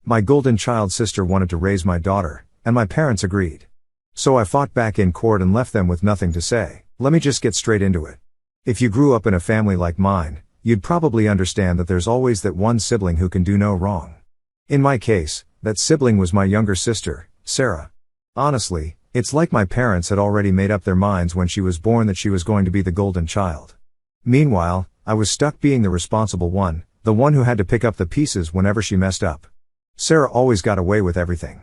My golden child sister wanted to raise my daughter, and my parents agreed. So I fought back in court and left them with nothing to say. Let me just get straight into it. If you grew up in a family like mine, you'd probably understand that there's always that one sibling who can do no wrong. In my case, that sibling was my younger sister, Sarah. Honestly, it's like my parents had already made up their minds when she was born that she was going to be the golden child. Meanwhile, I was stuck being the responsible one, the one who had to pick up the pieces whenever she messed up. Sarah always got away with everything.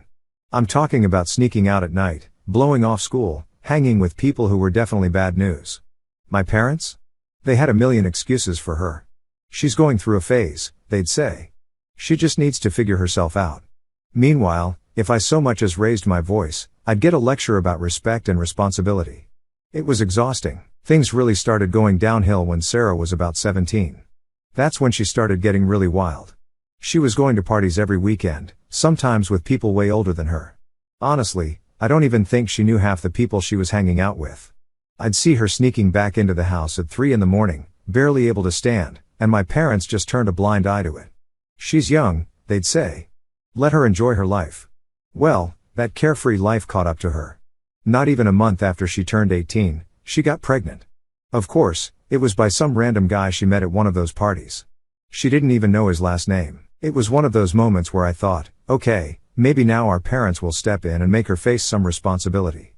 I'm talking about sneaking out at night, blowing off school, hanging with people who were definitely bad news. My parents? They had a million excuses for her. She's going through a phase, they'd say. She just needs to figure herself out. Meanwhile, if I so much as raised my voice, I'd get a lecture about respect and responsibility. It was exhausting. Things really started going downhill when Sarah was about 17. That's when she started getting really wild. She was going to parties every weekend, sometimes with people way older than her. Honestly, I don't even think she knew half the people she was hanging out with. I'd see her sneaking back into the house at 3 in the morning, barely able to stand, and my parents just turned a blind eye to it. She's young, they'd say. Let her enjoy her life. Well, that carefree life caught up to her. Not even a month after she turned 18, she got pregnant. Of course, it was by some random guy she met at one of those parties. She didn't even know his last name. It was one of those moments where I thought, okay, maybe now our parents will step in and make her face some responsibility.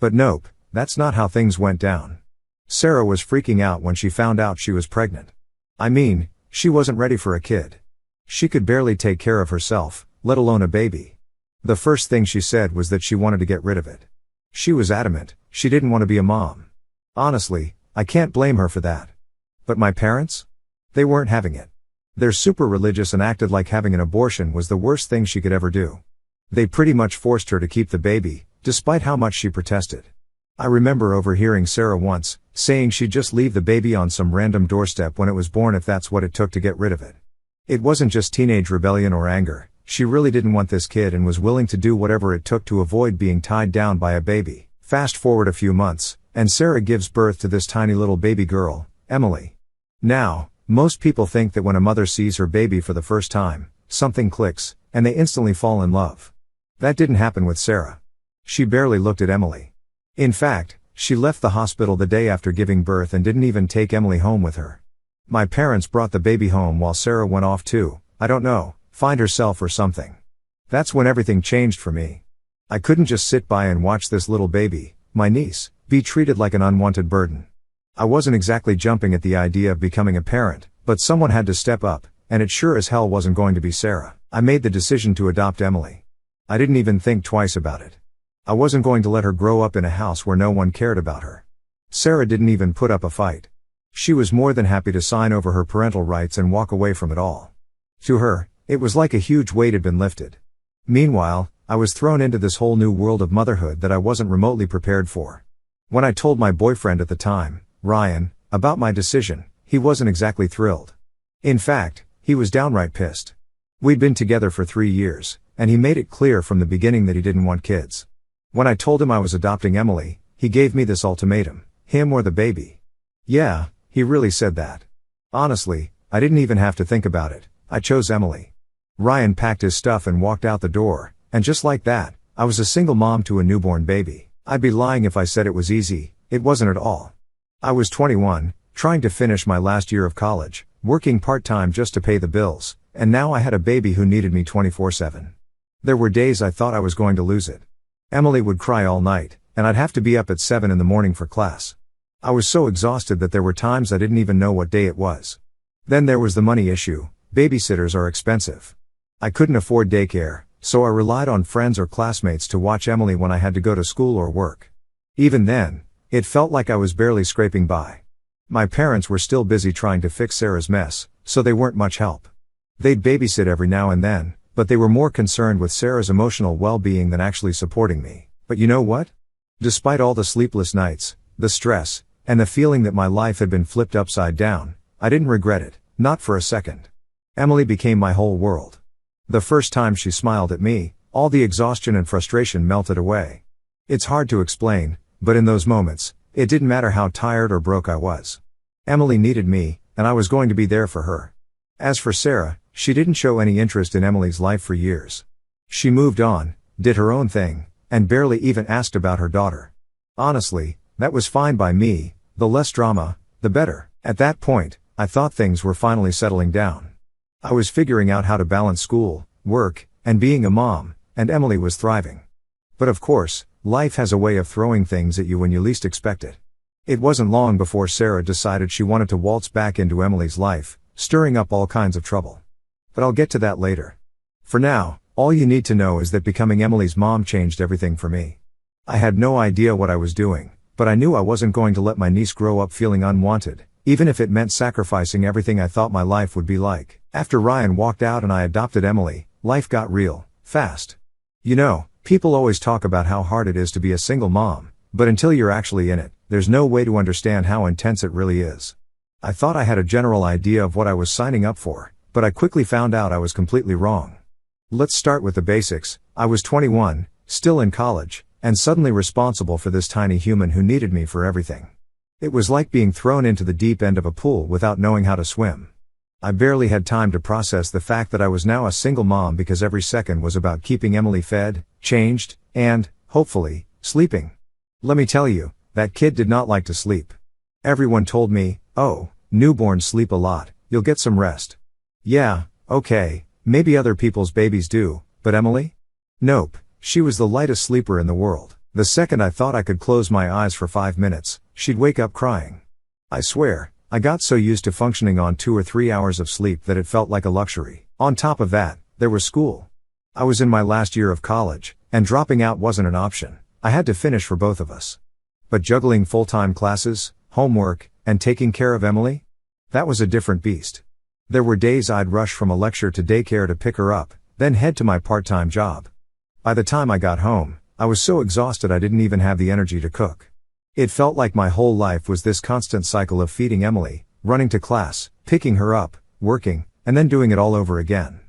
But nope, that's not how things went down. Sarah was freaking out when she found out she was pregnant. I mean, she wasn't ready for a kid. She could barely take care of herself, let alone a baby. The first thing she said was that she wanted to get rid of it. She was adamant, she didn't want to be a mom. Honestly, I can't blame her for that. But my parents? They weren't having it. They're super religious and acted like having an abortion was the worst thing she could ever do. They pretty much forced her to keep the baby, despite how much she protested. I remember overhearing Sarah once, saying she'd just leave the baby on some random doorstep when it was born if that's what it took to get rid of it. It wasn't just teenage rebellion or anger, she really didn't want this kid and was willing to do whatever it took to avoid being tied down by a baby. Fast forward a few months, and Sarah gives birth to this tiny little baby girl, Emily. Now, most people think that when a mother sees her baby for the first time, something clicks, and they instantly fall in love. That didn't happen with Sarah. She barely looked at Emily. In fact, she left the hospital the day after giving birth and didn't even take Emily home with her. My parents brought the baby home while Sarah went off to, I don't know, find herself or something. That's when everything changed for me. I couldn't just sit by and watch this little baby, my niece, be treated like an unwanted burden. I wasn't exactly jumping at the idea of becoming a parent, but someone had to step up, and it sure as hell wasn't going to be Sarah. I made the decision to adopt Emily. I didn't even think twice about it. I wasn't going to let her grow up in a house where no one cared about her. Sarah didn't even put up a fight. She was more than happy to sign over her parental rights and walk away from it all. To her, it was like a huge weight had been lifted. Meanwhile, I was thrown into this whole new world of motherhood that I wasn't remotely prepared for. When I told my boyfriend at the time, Ryan, about my decision, he wasn't exactly thrilled. In fact, he was downright pissed. We'd been together for 3 years, and he made it clear from the beginning that he didn't want kids. When I told him I was adopting Emily, he gave me this ultimatum, him or the baby. Yeah, he really said that. Honestly, I didn't even have to think about it, I chose Emily. Ryan packed his stuff and walked out the door, and just like that, I was a single mom to a newborn baby. I'd be lying if I said it was easy, it wasn't at all. I was 21, trying to finish my last year of college, working part-time just to pay the bills, and now I had a baby who needed me 24/7. There were days I thought I was going to lose it. Emily would cry all night, and I'd have to be up at 7 in the morning for class. I was so exhausted that there were times I didn't even know what day it was. Then there was the money issue. Babysitters are expensive. I couldn't afford daycare, so I relied on friends or classmates to watch Emily when I had to go to school or work. Even then, it felt like I was barely scraping by. My parents were still busy trying to fix Sarah's mess, so they weren't much help. They'd babysit every now and then, but they were more concerned with Sarah's emotional well-being than actually supporting me. But you know what? Despite all the sleepless nights, the stress, and the feeling that my life had been flipped upside down, I didn't regret it, not for a second. Emily became my whole world. The first time she smiled at me, all the exhaustion and frustration melted away. It's hard to explain, but in those moments, it didn't matter how tired or broke I was. Emily needed me, and I was going to be there for her. As for Sarah, she didn't show any interest in Emily's life for years. She moved on, did her own thing, and barely even asked about her daughter. Honestly, that was fine by me, the less drama, the better. At that point, I thought things were finally settling down. I was figuring out how to balance school, work, and being a mom, and Emily was thriving. But of course, life has a way of throwing things at you when you least expect it. It wasn't long before Sarah decided she wanted to waltz back into Emily's life, stirring up all kinds of trouble. But I'll get to that later. For now, all you need to know is that becoming Emily's mom changed everything for me. I had no idea what I was doing, but I knew I wasn't going to let my niece grow up feeling unwanted, even if it meant sacrificing everything I thought my life would be like. After Ryan walked out and I adopted Emily, life got real, fast. You know, people always talk about how hard it is to be a single mom, but until you're actually in it, there's no way to understand how intense it really is. I thought I had a general idea of what I was signing up for, but I quickly found out I was completely wrong. Let's start with the basics. I was 21, still in college, and suddenly responsible for this tiny human who needed me for everything. It was like being thrown into the deep end of a pool without knowing how to swim. I barely had time to process the fact that I was now a single mom because every second was about keeping Emily fed, changed, and, hopefully, sleeping. Let me tell you, that kid did not like to sleep. Everyone told me, "Oh, newborns sleep a lot, you'll get some rest." Yeah, okay, maybe other people's babies do, but Emily? Nope, she was the lightest sleeper in the world. The second I thought I could close my eyes for 5 minutes, she'd wake up crying. I swear, I got so used to functioning on 2 or 3 hours of sleep that it felt like a luxury. On top of that, there was school. I was in my last year of college, and dropping out wasn't an option. I had to finish for both of us. But juggling full-time classes, homework, and taking care of Emily? That was a different beast. There were days I'd rush from a lecture to daycare to pick her up, then head to my part-time job. By the time I got home, I was so exhausted I didn't even have the energy to cook. It felt like my whole life was this constant cycle of feeding Emily, running to class, picking her up, working, and then doing it all over again.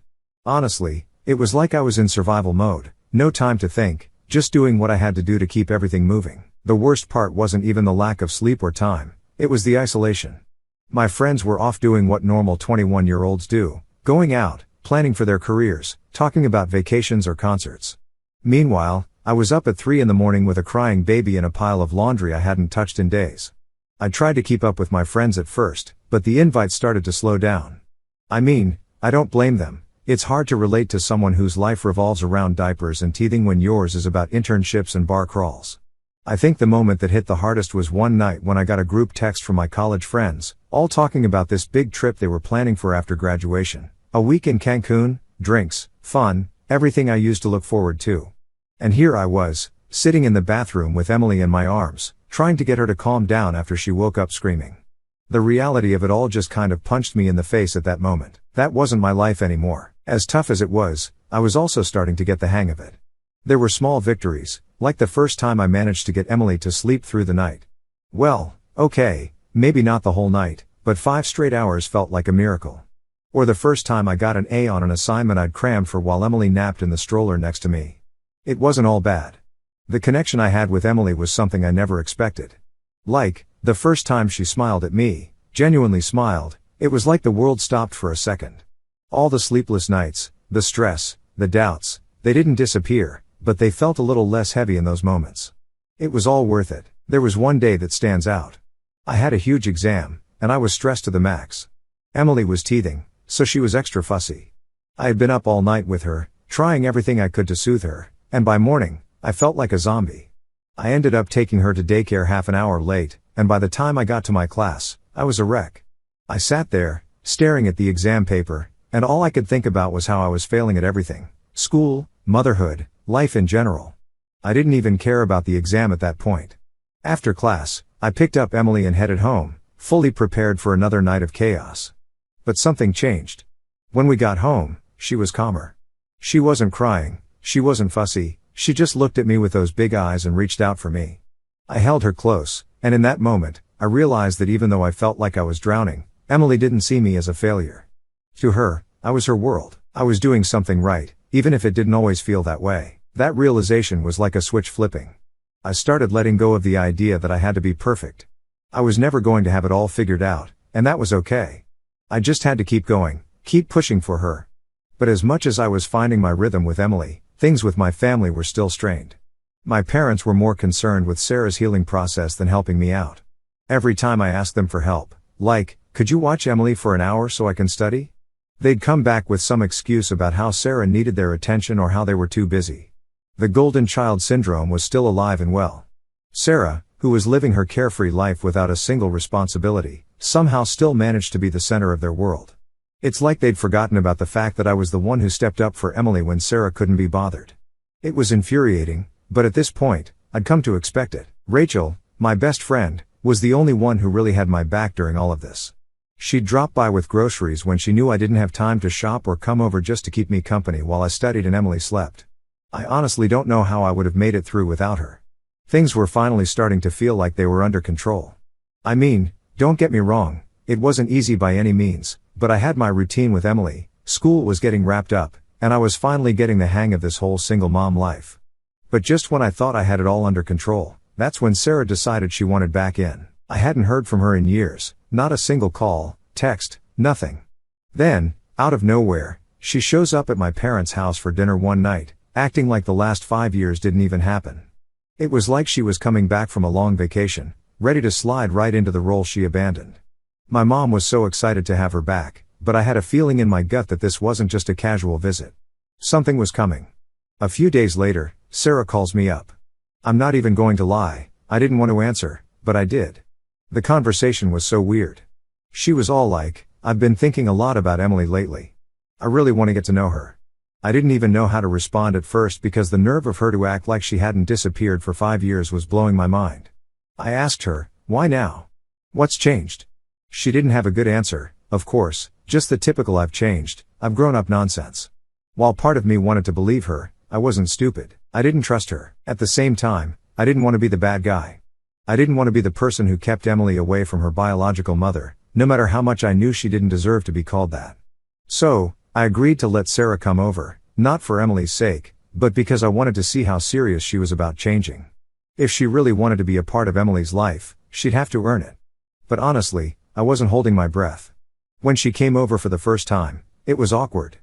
Honestly, it was like I was in survival mode, no time to think, just doing what I had to do to keep everything moving. The worst part wasn't even the lack of sleep or time, it was the isolation. My friends were off doing what normal 21-year-olds do, going out, planning for their careers, talking about vacations or concerts. Meanwhile, I was up at 3 in the morning with a crying baby and a pile of laundry I hadn't touched in days. I tried to keep up with my friends at first, but the invites started to slow down. I mean, I don't blame them. It's hard to relate to someone whose life revolves around diapers and teething when yours is about internships and bar crawls. I think the moment that hit the hardest was one night when I got a group text from my college friends, all talking about this big trip they were planning for after graduation. A week in Cancun, drinks, fun, everything I used to look forward to. And here I was, sitting in the bathroom with Emily in my arms, trying to get her to calm down after she woke up screaming. The reality of it all just kind of punched me in the face at that moment. That wasn't my life anymore. As tough as it was, I was also starting to get the hang of it. There were small victories, like the first time I managed to get Emily to sleep through the night. Well, okay, maybe not the whole night, but 5 straight hours felt like a miracle. Or the first time I got an A on an assignment I'd crammed for while Emily napped in the stroller next to me. It wasn't all bad. The connection I had with Emily was something I never expected. Like, the first time she smiled at me, genuinely smiled, it was like the world stopped for a second. All the sleepless nights, the stress, the doubts, they didn't disappear, but they felt a little less heavy in those moments. It was all worth it. There was one day that stands out. I had a huge exam, and I was stressed to the max. Emily was teething, so she was extra fussy. I had been up all night with her, trying everything I could to soothe her, and by morning, I felt like a zombie. I ended up taking her to daycare half an hour late, and by the time I got to my class, I was a wreck. I sat there, staring at the exam paper, and all I could think about was how I was failing at everything. School, motherhood, life in general. I didn't even care about the exam at that point. After class, I picked up Emily and headed home, fully prepared for another night of chaos. But something changed. When we got home, she was calmer. She wasn't crying, she wasn't fussy, she just looked at me with those big eyes and reached out for me. I held her close, and in that moment, I realized that even though I felt like I was drowning, Emily didn't see me as a failure. To her, I was her world. I was doing something right, even if it didn't always feel that way. That realization was like a switch flipping. I started letting go of the idea that I had to be perfect. I was never going to have it all figured out, and that was okay. I just had to keep going, Keep pushing for her. But as much as I was finding my rhythm with Emily, things with my family were still strained. My parents were more concerned with Sarah's healing process than helping me out. Every time I asked them for help, like, could you watch Emily for an hour so I can study? They'd come back with some excuse about how Sarah needed their attention or how they were too busy. The golden child syndrome was still alive and well. Sarah, who was living her carefree life without a single responsibility, somehow still managed to be the center of their world. It's like they'd forgotten about the fact that I was the one who stepped up for Emily when Sarah couldn't be bothered. It was infuriating, but at this point, I'd come to expect it. Rachel, my best friend, was the only one who really had my back during all of this. She'd drop by with groceries when she knew I didn't have time to shop or come over just to keep me company while I studied and Emily slept. I honestly don't know how I would have made it through without her. Things were finally starting to feel like they were under control. I mean, don't get me wrong, it wasn't easy by any means, but I had my routine with Emily, school was getting wrapped up, and I was finally getting the hang of this whole single mom life. But just when I thought I had it all under control, that's when Sarah decided she wanted back in. I hadn't heard from her in years, not a single call, text, nothing. Then, out of nowhere, she shows up at my parents' house for dinner one night, acting like the last 5 years didn't even happen. It was like she was coming back from a long vacation, ready to slide right into the role she abandoned. My mom was so excited to have her back, but I had a feeling in my gut that this wasn't just a casual visit. Something was coming. A few days later, Sarah calls me up. I'm not even going to lie, I didn't want to answer, but I did. The conversation was so weird. She was all like, I've been thinking a lot about Emily lately. I really want to get to know her. I didn't even know how to respond at first because the nerve of her to act like she hadn't disappeared for 5 years was blowing my mind. I asked her, why now? What's changed? She didn't have a good answer, of course, just the typical I've changed, I've grown up nonsense. While part of me wanted to believe her, I wasn't stupid. I didn't trust her. At the same time, I didn't want to be the bad guy. I didn't want to be the person who kept Emily away from her biological mother, no matter how much I knew she didn't deserve to be called that. So, I agreed to let Sarah come over, not for Emily's sake, but because I wanted to see how serious she was about changing. If she really wanted to be a part of Emily's life, she'd have to earn it. But honestly, I wasn't holding my breath. When she came over for the first time, it was awkward.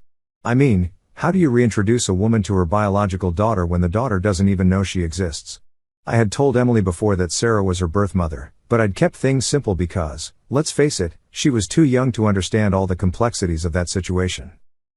I mean, how do you reintroduce a woman to her biological daughter when the daughter doesn't even know she exists? I had told Emily before that Sarah was her birth mother, but I'd kept things simple because, let's face it, she was too young to understand all the complexities of that situation.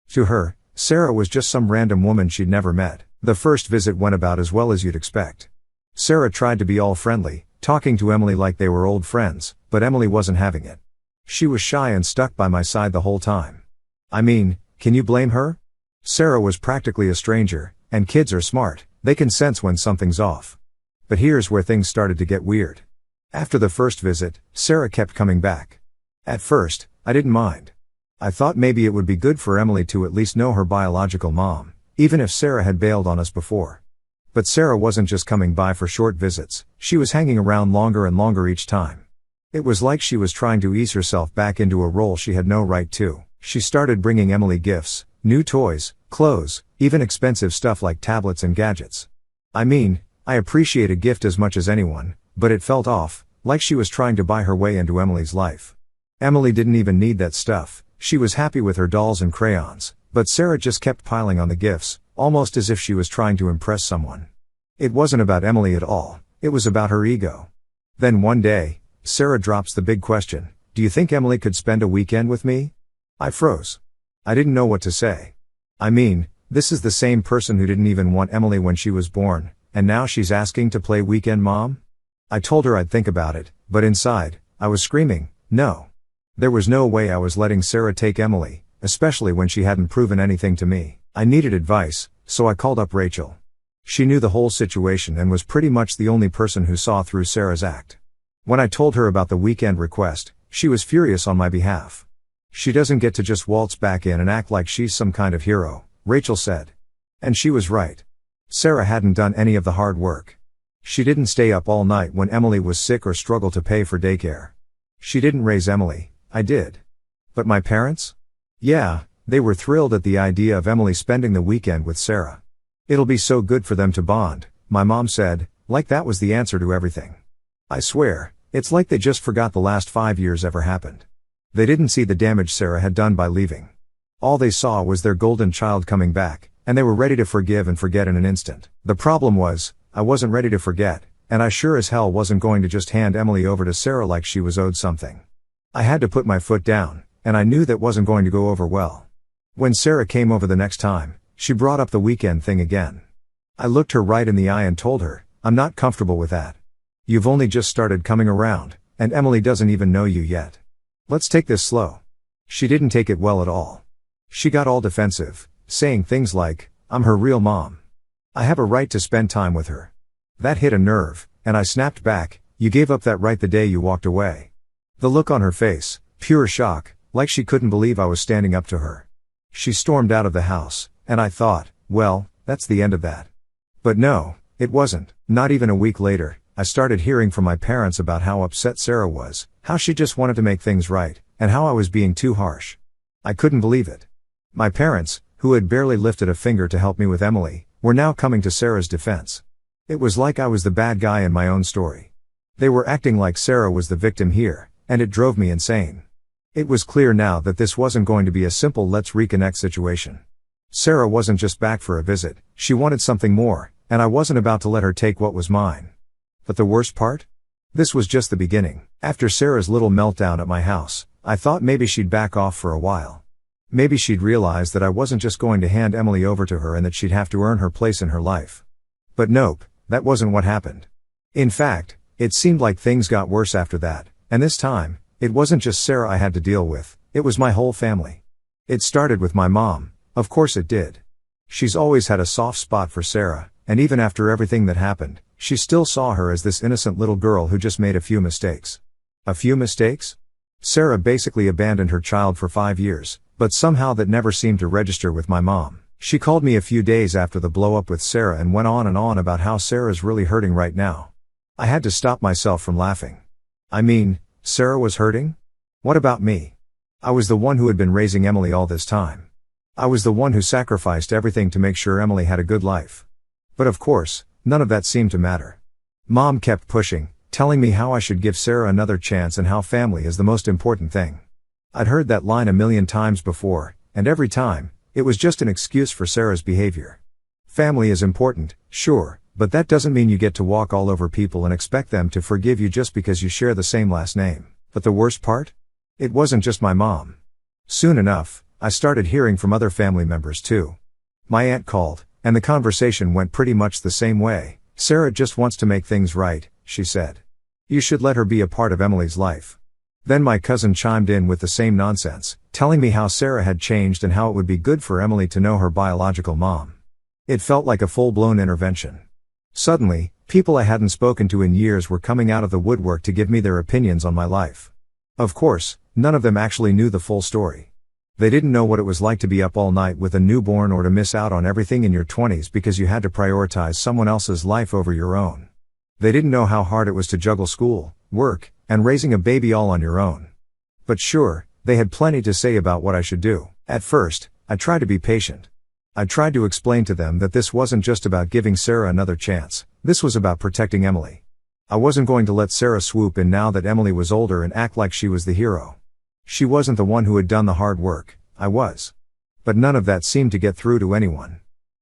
To her, Sarah was just some random woman she'd never met. The first visit went about as well as you'd expect. Sarah tried to be all friendly, talking to Emily like they were old friends, but Emily wasn't having it. She was shy and stuck by my side the whole time. I mean, can you blame her? Sarah was practically a stranger, and kids are smart, they can sense when something's off. But here's where things started to get weird. After the first visit, Sarah kept coming back. At first, I didn't mind. I thought maybe it would be good for Emily to at least know her biological mom, even if Sarah had bailed on us before. But Sarah wasn't just coming by for short visits, she was hanging around longer and longer each time. It was like she was trying to ease herself back into a role she had no right to. She started bringing Emily gifts, new toys, clothes, even expensive stuff like tablets and gadgets. I mean, I appreciate a gift as much as anyone, but it felt off, like she was trying to buy her way into Emily's life. Emily didn't even need that stuff, she was happy with her dolls and crayons, but Sarah just kept piling on the gifts, almost as if she was trying to impress someone. It wasn't about Emily at all, it was about her ego. Then one day, Sarah drops the big question, do you think Emily could spend a weekend with me? I froze. I didn't know what to say. I mean, this is the same person who didn't even want Emily when she was born, and now she's asking to play weekend mom? I told her I'd think about it, but inside, I was screaming, no. There was no way I was letting Sarah take Emily, especially when she hadn't proven anything to me. I needed advice, so I called up Rachel. She knew the whole situation and was pretty much the only person who saw through Sarah's act. When I told her about the weekend request, she was furious on my behalf. She doesn't get to just waltz back in and act like she's some kind of hero, Rachel said. And she was right. Sarah hadn't done any of the hard work. She didn't stay up all night when Emily was sick or struggle to pay for daycare. She didn't raise Emily, I did. But my parents? Yeah, they were thrilled at the idea of Emily spending the weekend with Sarah. It'll be so good for them to bond, my mom said, like that was the answer to everything. I swear, it's like they just forgot the last 5 years ever happened. They didn't see the damage Sarah had done by leaving. All they saw was their golden child coming back, and they were ready to forgive and forget in an instant. The problem was, I wasn't ready to forget, and I sure as hell wasn't going to just hand Emily over to Sarah like she was owed something. I had to put my foot down, and I knew that wasn't going to go over well. When Sarah came over the next time, she brought up the weekend thing again. I looked her right in the eye and told her, I'm not comfortable with that. You've only just started coming around, and Emily doesn't even know you yet. Let's take this slow. She didn't take it well at all. She got all defensive, saying things like, I'm her real mom. I have a right to spend time with her. That hit a nerve, and I snapped back, you gave up that right the day you walked away. The look on her face, pure shock, like she couldn't believe I was standing up to her. She stormed out of the house, and I thought, well, that's the end of that. But no, it wasn't. Not even a week later, I started hearing from my parents about how upset Sarah was, how she just wanted to make things right, and how I was being too harsh. I couldn't believe it. My parents, who had barely lifted a finger to help me with Emily, were now coming to Sarah's defense. It was like I was the bad guy in my own story. They were acting like Sarah was the victim here, and it drove me insane. It was clear now that this wasn't going to be a simple let's reconnect situation. Sarah wasn't just back for a visit, she wanted something more, and I wasn't about to let her take what was mine. But the worst part? This was just the beginning. After Sarah's little meltdown at my house, I thought maybe she'd back off for a while. Maybe she'd realize that I wasn't just going to hand Emily over to her and that she'd have to earn her place in her life. But nope, that wasn't what happened. In fact, it seemed like things got worse after that, and this time, it wasn't just Sarah I had to deal with, it was my whole family. It started with my mom, of course it did. She's always had a soft spot for Sarah, and even after everything that happened, she still saw her as this innocent little girl who just made a few mistakes. A few mistakes? Sarah basically abandoned her child for 5 years, but somehow that never seemed to register with my mom. She called me a few days after the blow-up with Sarah and went on and on about how Sarah's really hurting right now. I had to stop myself from laughing. I mean, Sarah was hurting? What about me? I was the one who had been raising Emily all this time. I was the one who sacrificed everything to make sure Emily had a good life. But of course, none of that seemed to matter. Mom kept pushing, telling me how I should give Sarah another chance and how family is the most important thing. I'd heard that line a million times before, and every time, it was just an excuse for Sarah's behavior. Family is important, sure, but that doesn't mean you get to walk all over people and expect them to forgive you just because you share the same last name. But the worst part? It wasn't just my mom. Soon enough, I started hearing from other family members too. My aunt called, and the conversation went pretty much the same way. Sarah just wants to make things right, she said. You should let her be a part of Emily's life. Then my cousin chimed in with the same nonsense, telling me how Sarah had changed and how it would be good for Emily to know her biological mom. It felt like a full-blown intervention. Suddenly, people I hadn't spoken to in years were coming out of the woodwork to give me their opinions on my life. Of course, none of them actually knew the full story. They didn't know what it was like to be up all night with a newborn or to miss out on everything in your 20s because you had to prioritize someone else's life over your own. They didn't know how hard it was to juggle school, work, and raising a baby all on your own. But sure, they had plenty to say about what I should do. At first, I tried to be patient. I tried to explain to them that this wasn't just about giving Sarah another chance, this was about protecting Emily. I wasn't going to let Sarah swoop in now that Emily was older and act like she was the hero. She wasn't the one who had done the hard work, I was. But none of that seemed to get through to anyone.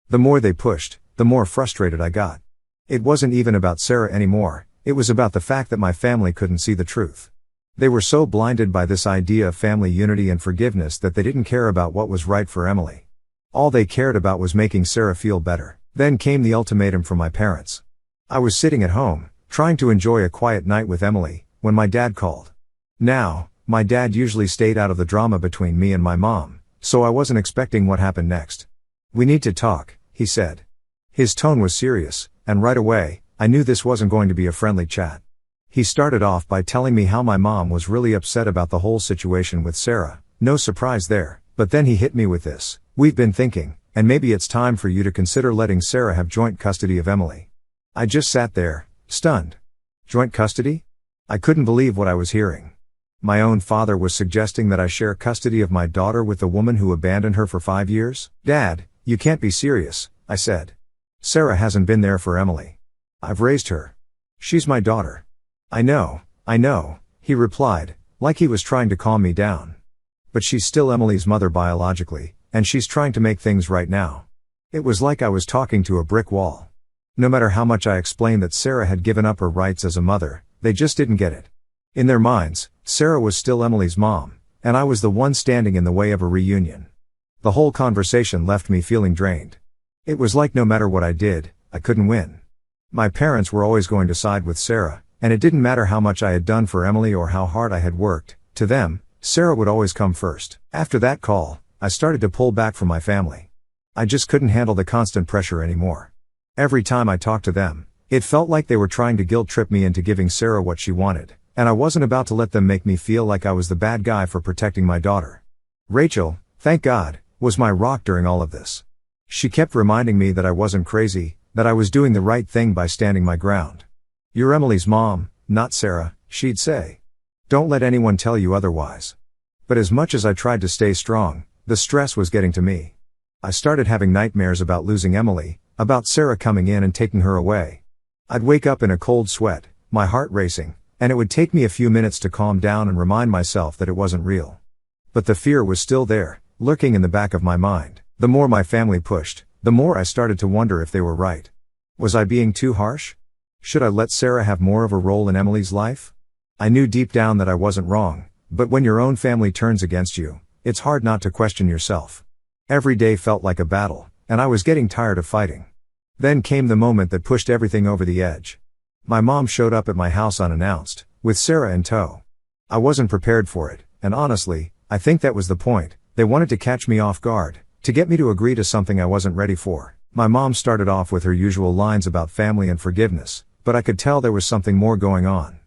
The more they pushed, the more frustrated I got. It wasn't even about Sarah anymore, it was about the fact that my family couldn't see the truth. They were so blinded by this idea of family unity and forgiveness that they didn't care about what was right for Emily. All they cared about was making Sarah feel better. Then came the ultimatum from my parents. I was sitting at home, trying to enjoy a quiet night with Emily, when my dad called. Now, my dad usually stayed out of the drama between me and my mom, so I wasn't expecting what happened next. We need to talk, he said. His tone was serious, and right away, I knew this wasn't going to be a friendly chat. He started off by telling me how my mom was really upset about the whole situation with Sarah, no surprise there, but then he hit me with this. We've been thinking, and maybe it's time for you to consider letting Sarah have joint custody of Emily. I just sat there, stunned. Joint custody? I couldn't believe what I was hearing. My own father was suggesting that I share custody of my daughter with the woman who abandoned her for 5 years? Dad, you can't be serious, I said. Sarah hasn't been there for Emily. I've raised her. She's my daughter. I know, he replied, like he was trying to calm me down. But she's still Emily's mother biologically, and she's trying to make things right now. It was like I was talking to a brick wall. No matter how much I explained that Sarah had given up her rights as a mother, they just didn't get it. In their minds, Sarah was still Emily's mom, and I was the one standing in the way of a reunion. The whole conversation left me feeling drained. It was like no matter what I did, I couldn't win. My parents were always going to side with Sarah, and it didn't matter how much I had done for Emily or how hard I had worked. To them, Sarah would always come first. After that call, I started to pull back from my family. I just couldn't handle the constant pressure anymore. Every time I talked to them, it felt like they were trying to guilt trip me into giving Sarah what she wanted, and I wasn't about to let them make me feel like I was the bad guy for protecting my daughter. Rachel, thank God, was my rock during all of this. She kept reminding me that I wasn't crazy, that I was doing the right thing by standing my ground. "You're Emily's mom, not Sarah," she'd say. "Don't let anyone tell you otherwise." But as much as I tried to stay strong, the stress was getting to me. I started having nightmares about losing Emily, about Sarah coming in and taking her away. I'd wake up in a cold sweat, my heart racing, and it would take me a few minutes to calm down and remind myself that it wasn't real. But the fear was still there, lurking in the back of my mind. The more my family pushed, the more I started to wonder if they were right. Was I being too harsh? Should I let Sarah have more of a role in Emily's life? I knew deep down that I wasn't wrong, but when your own family turns against you, it's hard not to question yourself. Every day felt like a battle, and I was getting tired of fighting. Then came the moment that pushed everything over the edge. My mom showed up at my house unannounced, with Sarah in tow. I wasn't prepared for it, and honestly, I think that was the point. They wanted to catch me off guard, to get me to agree to something I wasn't ready for. My mom started off with her usual lines about family and forgiveness, but I could tell there was something more going on.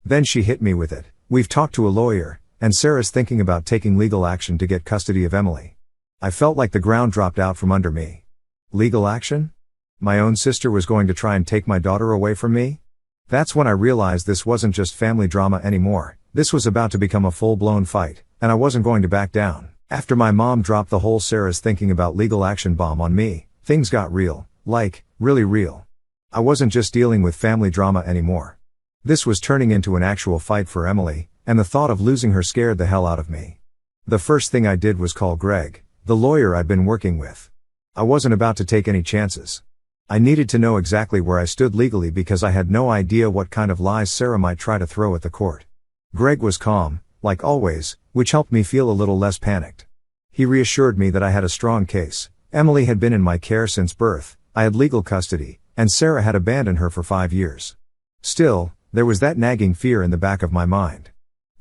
Then she hit me with it. "We've talked to a lawyer, and Sarah's thinking about taking legal action to get custody of Emily." I felt like the ground dropped out from under me. Legal action? My own sister was going to try and take my daughter away from me? That's when I realized this wasn't just family drama anymore. This was about to become a full-blown fight, and I wasn't going to back down. After my mom dropped the whole Sarah's thinking about legal action bomb on me, things got real, like, really real. I wasn't just dealing with family drama anymore. This was turning into an actual fight for Emily, and the thought of losing her scared the hell out of me. The first thing I did was call Greg, the lawyer I'd been working with. I wasn't about to take any chances. I needed to know exactly where I stood legally because I had no idea what kind of lies Sarah might try to throw at the court. Greg was calm, like always, which helped me feel a little less panicked. He reassured me that I had a strong case. Emily had been in my care since birth, I had legal custody, and Sarah had abandoned her for 5 years. Still, there was that nagging fear in the back of my mind.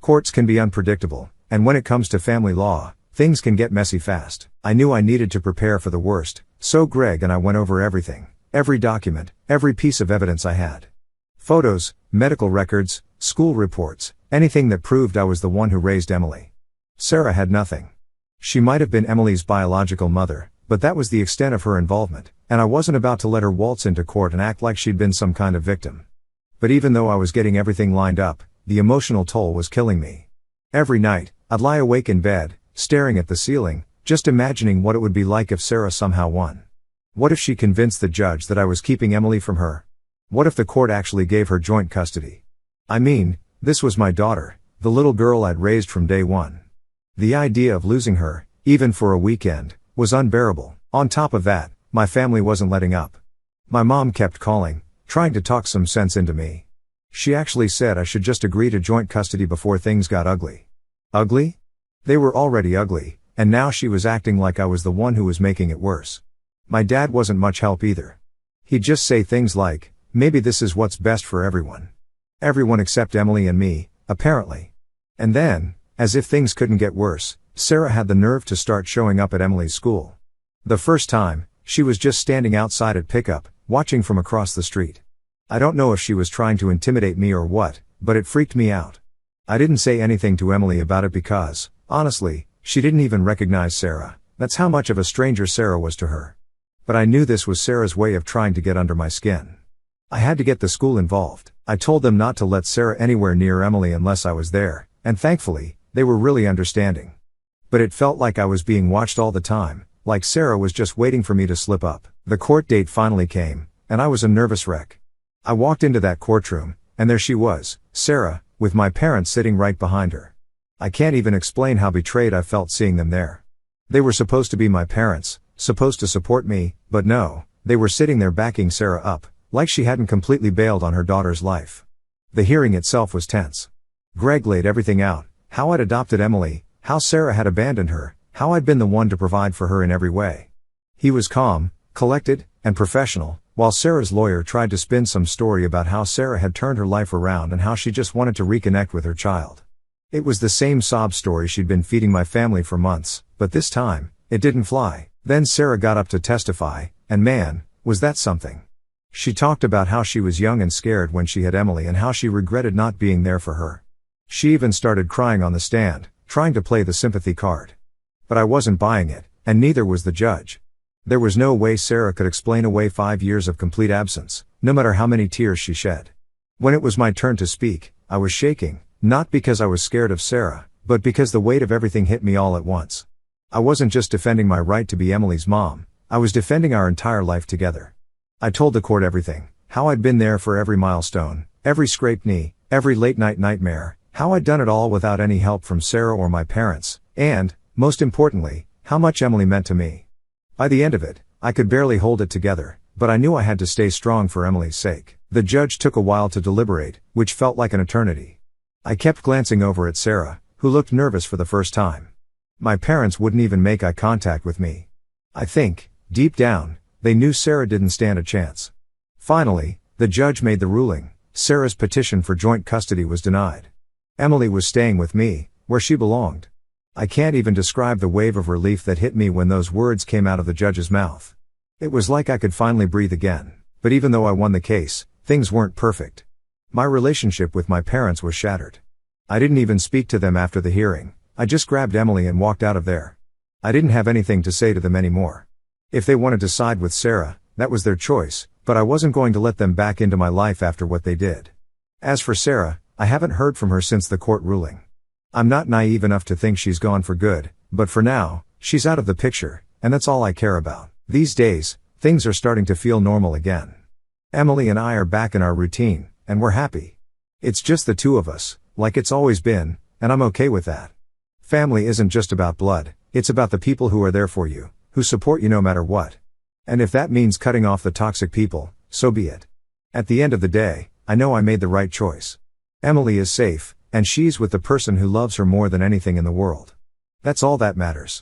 Courts can be unpredictable, and when it comes to family law, things can get messy fast. I knew I needed to prepare for the worst, so Greg and I went over everything, every document, every piece of evidence I had. Photos, medical records, school reports, anything that proved I was the one who raised Emily. Sarah had nothing. She might have been Emily's biological mother, but that was the extent of her involvement, and I wasn't about to let her waltz into court and act like she'd been some kind of victim. But even though I was getting everything lined up, the emotional toll was killing me. Every night, I'd lie awake in bed, staring at the ceiling, just imagining what it would be like if Sarah somehow won. What if she convinced the judge that I was keeping Emily from her? What if the court actually gave her joint custody? I mean, this was my daughter, the little girl I'd raised from day one. The idea of losing her, even for a weekend, was unbearable. On top of that, my family wasn't letting up. My mom kept calling, trying to talk some sense into me. She actually said I should just agree to joint custody before things got ugly. Ugly? They were already ugly, and now she was acting like I was the one who was making it worse. My dad wasn't much help either. He'd just say things like, "Maybe this is what's best for everyone." Everyone except Emily and me, apparently. And then, as if things couldn't get worse, Sarah had the nerve to start showing up at Emily's school. The first time, she was just standing outside at pickup, watching from across the street. I don't know if she was trying to intimidate me or what, but it freaked me out. I didn't say anything to Emily about it because, honestly, she didn't even recognize Sarah. That's how much of a stranger Sarah was to her. But I knew this was Sarah's way of trying to get under my skin. I had to get the school involved. I told them not to let Sarah anywhere near Emily unless I was there, and thankfully, they were really understanding. But it felt like I was being watched all the time, like Sarah was just waiting for me to slip up. The court date finally came, and I was a nervous wreck. I walked into that courtroom, and there she was, Sarah, with my parents sitting right behind her. I can't even explain how betrayed I felt seeing them there. They were supposed to be my parents, supposed to support me, but no, they were sitting there backing Sarah up, like she hadn't completely bailed on her daughter's life. The hearing itself was tense. Greg laid everything out, how I'd adopted Emily, how Sarah had abandoned her, how I'd been the one to provide for her in every way. He was calm, collected, and professional, while Sarah's lawyer tried to spin some story about how Sarah had turned her life around and how she just wanted to reconnect with her child. It was the same sob story she'd been feeding my family for months, but this time, it didn't fly. Then Sarah got up to testify, and man, was that something. She talked about how she was young and scared when she had Emily and how she regretted not being there for her. She even started crying on the stand, trying to play the sympathy card. But I wasn't buying it, and neither was the judge. There was no way Sarah could explain away 5 years of complete absence, no matter how many tears she shed. When it was my turn to speak, I was shaking, not because I was scared of Sarah, but because the weight of everything hit me all at once. I wasn't just defending my right to be Emily's mom, I was defending our entire life together. I told the court everything, how I'd been there for every milestone, every scraped knee, every late-night nightmare, how I'd done it all without any help from Sarah or my parents, and, most importantly, how much Emily meant to me. By the end of it, I could barely hold it together, but I knew I had to stay strong for Emily's sake. The judge took a while to deliberate, which felt like an eternity. I kept glancing over at Sarah, who looked nervous for the first time. My parents wouldn't even make eye contact with me. I think, deep down, they knew Sarah didn't stand a chance. Finally, the judge made the ruling. Sarah's petition for joint custody was denied. Emily was staying with me, where she belonged. I can't even describe the wave of relief that hit me when those words came out of the judge's mouth. It was like I could finally breathe again. But even though I won the case, things weren't perfect. My relationship with my parents was shattered. I didn't even speak to them after the hearing. I just grabbed Emily and walked out of there. I didn't have anything to say to them anymore. If they wanted to side with Sarah, that was their choice, but I wasn't going to let them back into my life after what they did. As for Sarah, I haven't heard from her since the court ruling. I'm not naive enough to think she's gone for good, but for now, she's out of the picture, and that's all I care about. These days, things are starting to feel normal again. Emily and I are back in our routine, and we're happy. It's just the two of us, like it's always been, and I'm okay with that. Family isn't just about blood, it's about the people who are there for you, who support you no matter what. And if that means cutting off the toxic people, so be it. At the end of the day, I know I made the right choice. Emily is safe, and she's with the person who loves her more than anything in the world. That's all that matters.